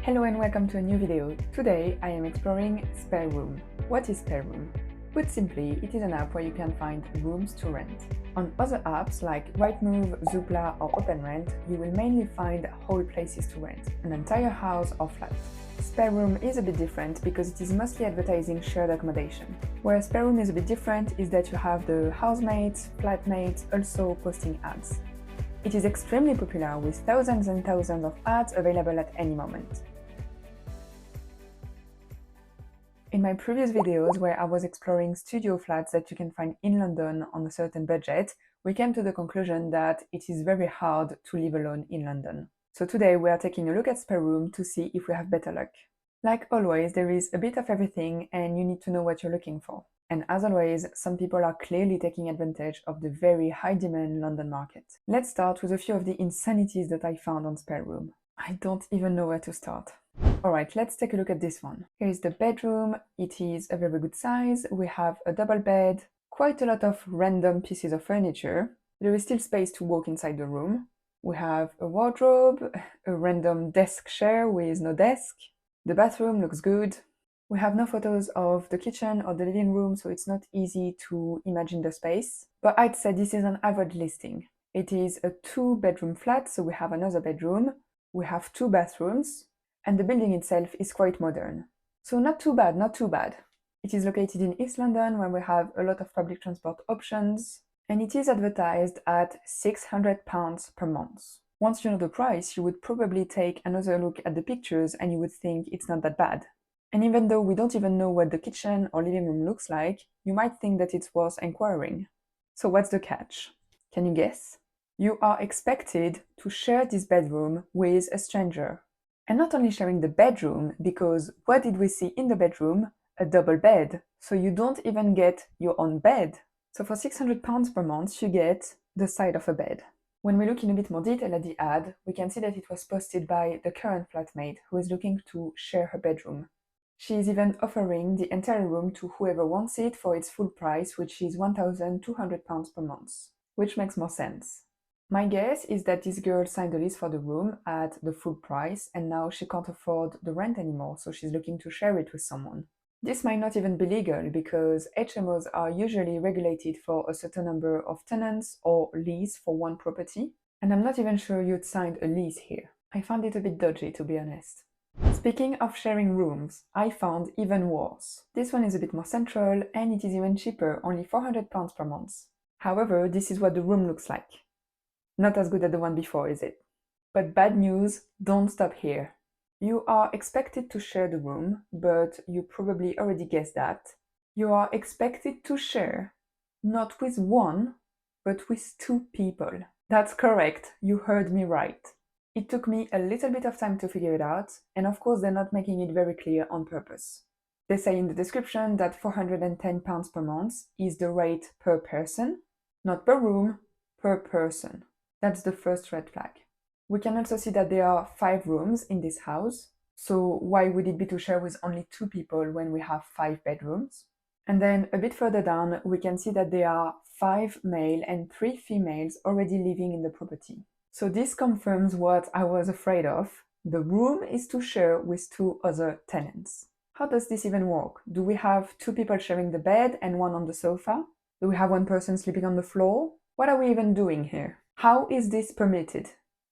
Hello and welcome to a new video. Today I am exploring SpareRoom. What is SpareRoom? Put simply, it is an app where you can find rooms to rent. On other apps like Rightmove, Zoopla or OpenRent, you will mainly find whole places to rent, an entire house or flat. SpareRoom is a bit different because it is mostly advertising shared accommodation. Where SpareRoom is a bit different is that you have the housemates, flatmates also posting ads. It is extremely popular with thousands and thousands of ads available at any moment. In my previous videos where I was exploring studio flats that you can find in London on a certain budget, we came to the conclusion that it is very hard to live alone in London. So today we are taking a look at SpareRoom to see if we have better luck. Like always, there is a bit of everything and you need to know what you're looking for. And as always, some people are clearly taking advantage of the very high demand London market. Let's start with a few of the insanities that I found on SpareRoom. I don't even know where to start. Alright, let's take a look at this one. Here is the bedroom. It is a very good size. We have a double bed, quite a lot of random pieces of furniture. There is still space to walk inside the room. We have a wardrobe, a random desk chair with no desk. The bathroom looks good. We have no photos of the kitchen or the living room, so it's not easy to imagine the space. But I'd say this is an average listing. It is a 2-bedroom flat, so we have another bedroom. We have 2 bathrooms. And the building itself is quite modern. So not too bad, not too bad. It is located in East London where we have a lot of public transport options, and it is advertised at £600 per month. Once you know the price, you would probably take another look at the pictures and you would think it's not that bad. And even though we don't even know what the kitchen or living room looks like, you might think that it's worth inquiring. So what's the catch? Can you guess? You are expected to share this bedroom with a stranger. And not only sharing the bedroom, because what did we see in the bedroom? A double bed. So you don't even get your own bed. So for £600 per month, you get the side of a bed. When we look in a bit more detail at the ad, we can see that it was posted by the current flatmate who is looking to share her bedroom. She is even offering the entire room to whoever wants it for its full price, which is £1,200 per month, which makes more sense. My guess is that this girl signed a lease for the room at the full price and now she can't afford the rent anymore, so she's looking to share it with someone. This might not even be legal because HMOs are usually regulated for a certain number of tenants or lease for one property, and I'm not even sure you'd signed a lease here. I found it a bit dodgy, to be honest. Speaking of sharing rooms, I found even worse. This one is a bit more central and it is even cheaper, only £400 per month. However, this is what the room looks like. Not as good as the one before, is it? But bad news, don't stop here. You are expected to share the room, but you probably already guessed that. You are expected to share, not with one, but with 2 people. That's correct, you heard me right. It took me a little bit of time to figure it out, and of course they're not making it very clear on purpose. They say in the description that £410 per month is the rate per person, not per room, per person. That's the first red flag. We can also see that there are 5 rooms in this house, so why would it be to share with only 2 people when we have 5 bedrooms? And then a bit further down, we can see that there are 5 male and 3 females already living in the property. So this confirms what I was afraid of. The room is to share with 2 other tenants. How does this even work? Do we have 2 people sharing the bed and 1 on the sofa? Do we have 1 person sleeping on the floor? What are we even doing here? How is this permitted?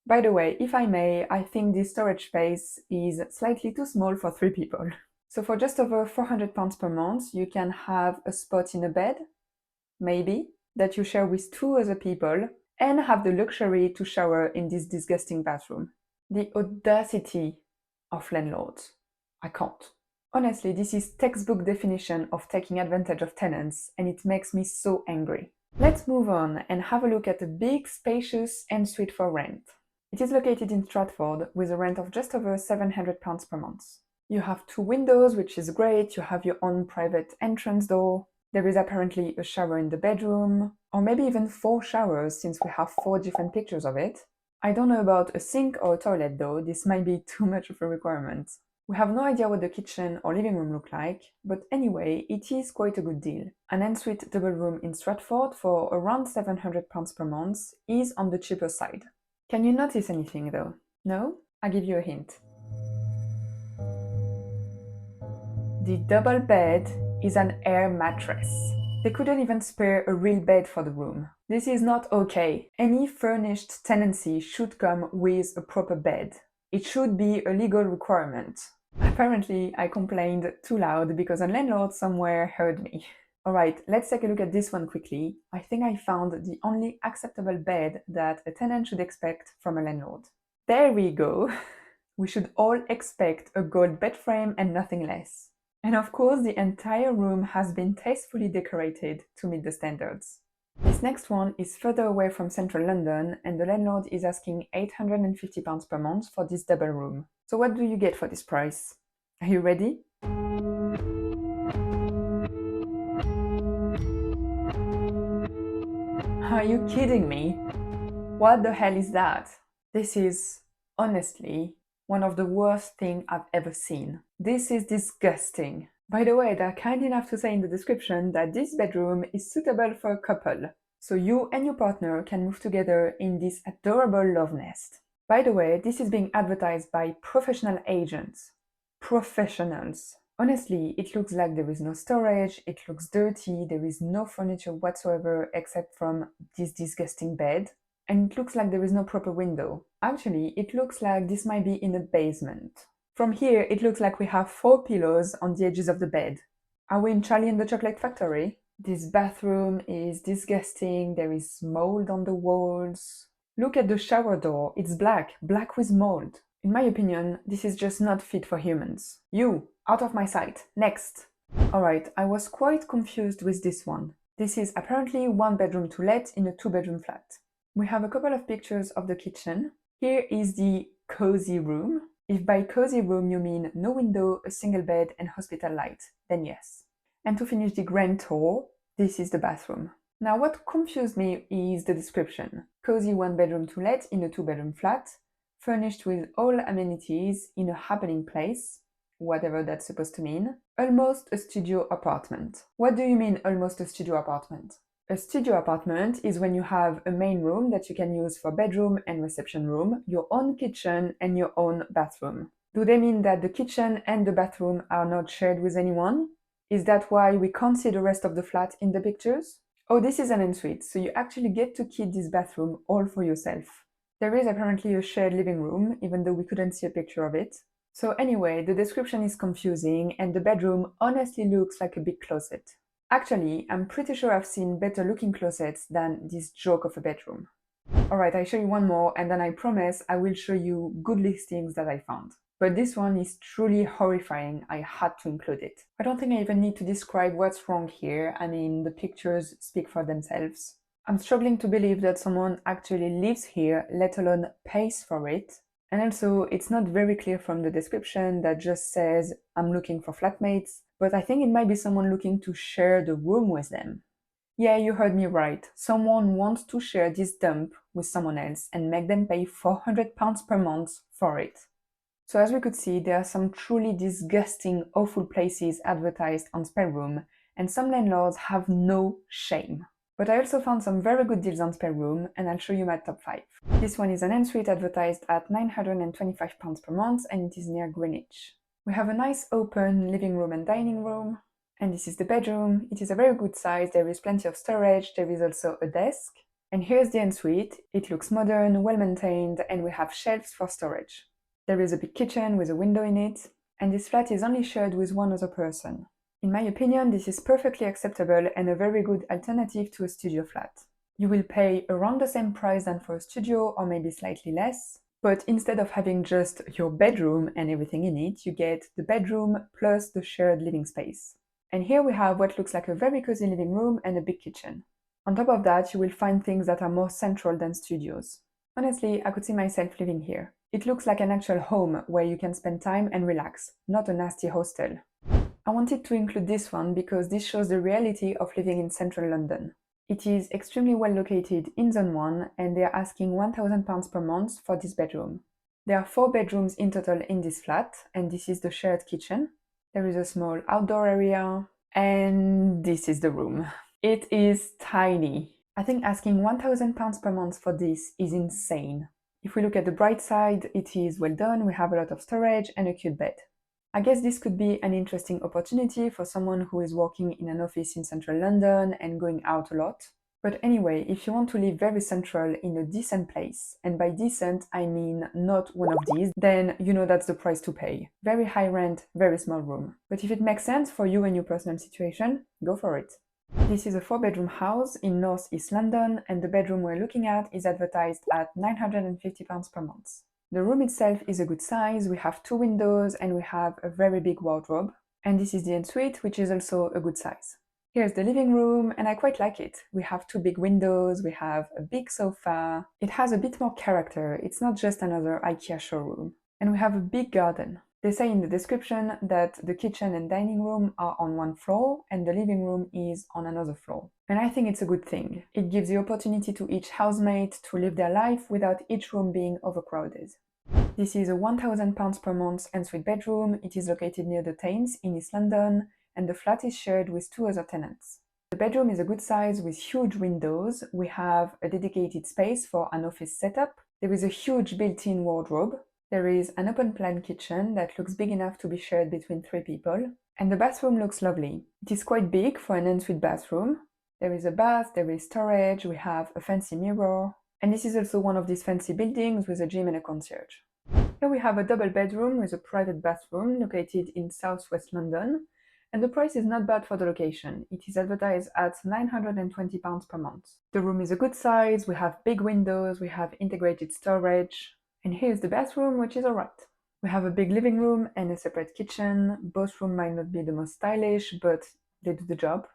By the way, if I may, I think this storage space is slightly too small for 3 people. So for just over £400 per month, you can have a spot in a bed, maybe, that you share with 2 other people, and have the luxury to shower in this disgusting bathroom. The audacity of landlords. I can't. Honestly, this is textbook definition of taking advantage of tenants, and it makes me so angry. Let's move on and have a look at a big, spacious ensuite for rent. It is located in Stratford with a rent of just over £700 per month. You have 2 windows, which is great. You have your own private entrance door. There is apparently a shower in the bedroom, or maybe even 4 showers since we have 4 different pictures of it. I don't know about a sink or a toilet though, this might be too much of a requirement. We have no idea what the kitchen or living room look like, but anyway, it is quite a good deal. An ensuite double room in Stratford for around £700 per month is on the cheaper side. Can you notice anything though? No? I'll give you a hint. The double bed is an air mattress. They couldn't even spare a real bed for the room. This is not okay. Any furnished tenancy should come with a proper bed. It should be a legal requirement. Apparently, I complained too loud because a landlord somewhere heard me. Alright, let's take a look at this one quickly. I think I found the only acceptable bed that a tenant should expect from a landlord. There we go! We should all expect a gold bed frame and nothing less. And of course, the entire room has been tastefully decorated to meet the standards. This next one is further away from central London, and the landlord is asking £850 per month for this double room. So what do you get for this price? Are you ready? Are you kidding me? What the hell is that? This is, honestly, one of the worst things I've ever seen. This is disgusting. By the way, they're kind enough to say in the description that this bedroom is suitable for a couple, so you and your partner can move together in this adorable love nest. By the way, this is being advertised by professional agents. Professionals. Honestly, it looks like there is no storage, it looks dirty, there is no furniture whatsoever except from this disgusting bed. And it looks like there is no proper window. Actually, it looks like this might be in a basement. From here, it looks like we have 4 pillows on the edges of the bed. Are we in Charlie and the Chocolate Factory? This bathroom is disgusting, there is mold on the walls. Look at the shower door, it's black with mold. In my opinion, this is just not fit for humans. You, out of my sight. Next! Alright, I was quite confused with this one. This is apparently 1 bedroom to let in a 2-bedroom flat. We have a couple of pictures of the kitchen. Here is the cozy room. If by cozy room you mean no window, a single bed and hospital light, then yes. And to finish the grand tour, this is the bathroom. Now what confused me is the description. Cozy 1-bedroom to let in a 2-bedroom flat, furnished with all amenities in a happening place, whatever that's supposed to mean. Almost a studio apartment. What do you mean almost a studio apartment? A studio apartment is when you have a main room that you can use for bedroom and reception room, your own kitchen and your own bathroom. Do they mean that the kitchen and the bathroom are not shared with anyone? Is that why we can't see the rest of the flat in the pictures? Oh, this is an ensuite, so you actually get to keep this bathroom all for yourself. There is apparently a shared living room, even though we couldn't see a picture of it. So anyway, the description is confusing and the bedroom honestly looks like a big closet. Actually, I'm pretty sure I've seen better looking closets than this joke of a bedroom. Alright, I show you one more and then I promise I will show you good listings that I found. But this one is truly horrifying, I had to include it. I don't think I even need to describe what's wrong here, I mean, the pictures speak for themselves. I'm struggling to believe that someone actually lives here, let alone pays for it. And also, it's not very clear from the description that just says, I'm looking for flatmates, but I think it might be someone looking to share the room with them. Yeah, you heard me right. Someone wants to share this dump with someone else and make them pay £400 per month for it. So as we could see, there are some truly disgusting, awful places advertised on SpareRoom, and some landlords have no shame. But I also found some very good deals on SpareRoom, and I'll show you my top 5. This one is an ensuite advertised at £925 per month, and it is near Greenwich. We have a nice open living room and dining room, and this is the bedroom. It is a very good size, there is plenty of storage, there is also a desk. And here's the ensuite. It looks modern, well maintained, and we have shelves for storage. There is a big kitchen with a window in it, and this flat is only shared with one other person. In my opinion, this is perfectly acceptable and a very good alternative to a studio flat. You will pay around the same price than for a studio or maybe slightly less, but instead of having just your bedroom and everything in it, you get the bedroom plus the shared living space. And here we have what looks like a very cozy living room and a big kitchen. On top of that, you will find things that are more central than studios. Honestly, I could see myself living here. It looks like an actual home where you can spend time and relax, not a nasty hostel. I wanted to include this one because this shows the reality of living in central London. It is extremely well located in Zone 1 and they are asking £1,000 per month for this bedroom. There are 4 bedrooms in total in this flat, and this is the shared kitchen. There is a small outdoor area, and this is the room. It is tiny. I think asking £1,000 per month for this is insane. If we look at the bright side, it is well done, we have a lot of storage and a cute bed. I guess this could be an interesting opportunity for someone who is working in an office in central London and going out a lot. But anyway, if you want to live very central in a decent place, and by decent I mean not one of these, then you know that's the price to pay. Very high rent, very small room. But if it makes sense for you and your personal situation, go for it. This is a 4-bedroom house in North East London, and the bedroom we're looking at is advertised at £950 per month. The room itself is a good size, we have 2 windows and we have a very big wardrobe. And this is the ensuite, which is also a good size. Here's the living room, and I quite like it. We have 2 big windows, we have a big sofa. It has a bit more character, it's not just another IKEA showroom. And we have a big garden. They say in the description that the kitchen and dining room are on one floor and the living room is on another floor. And I think it's a good thing. It gives the opportunity to each housemate to live their life without each room being overcrowded. This is a £1,000 per month ensuite bedroom. It is located near the Thames in East London, and the flat is shared with 2 other tenants. The bedroom is a good size with huge windows. We have a dedicated space for an office setup. There is a huge built-in wardrobe. There is an open-plan kitchen that looks big enough to be shared between 3 people. And the bathroom looks lovely. It is quite big for an ensuite bathroom. There is a bath, there is storage, we have a fancy mirror. And this is also one of these fancy buildings with a gym and a concierge. Here we have a double bedroom with a private bathroom located in southwest London. And the price is not bad for the location. It is advertised at £920 per month. The room is a good size, we have big windows, we have integrated storage. And here's the bathroom, which is alright. We have a big living room and a separate kitchen. Both rooms might not be the most stylish, but they do the job.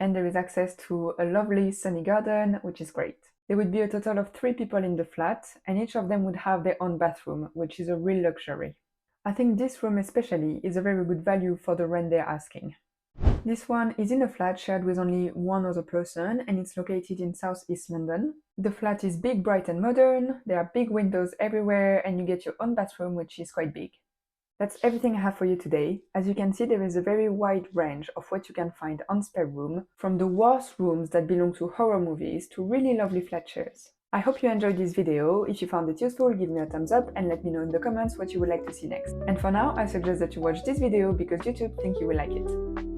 And there is access to a lovely sunny garden, which is great. There would be a total of 3 people in the flat, and each of them would have their own bathroom, which is a real luxury. I think this room especially is a very good value for the rent they're asking. This one is in a flat shared with only one other person, and it's located in southeast London. The flat is big, bright and modern, there are big windows everywhere, and you get your own bathroom, which is quite big. That's everything I have for you today. As you can see, there is a very wide range of what you can find on SpareRoom, from the worst rooms that belong to horror movies to really lovely flat shares. I hope you enjoyed this video. If you found it useful, give me a thumbs up and let me know in the comments what you would like to see next. And for now, I suggest that you watch this video because YouTube thinks you will like it.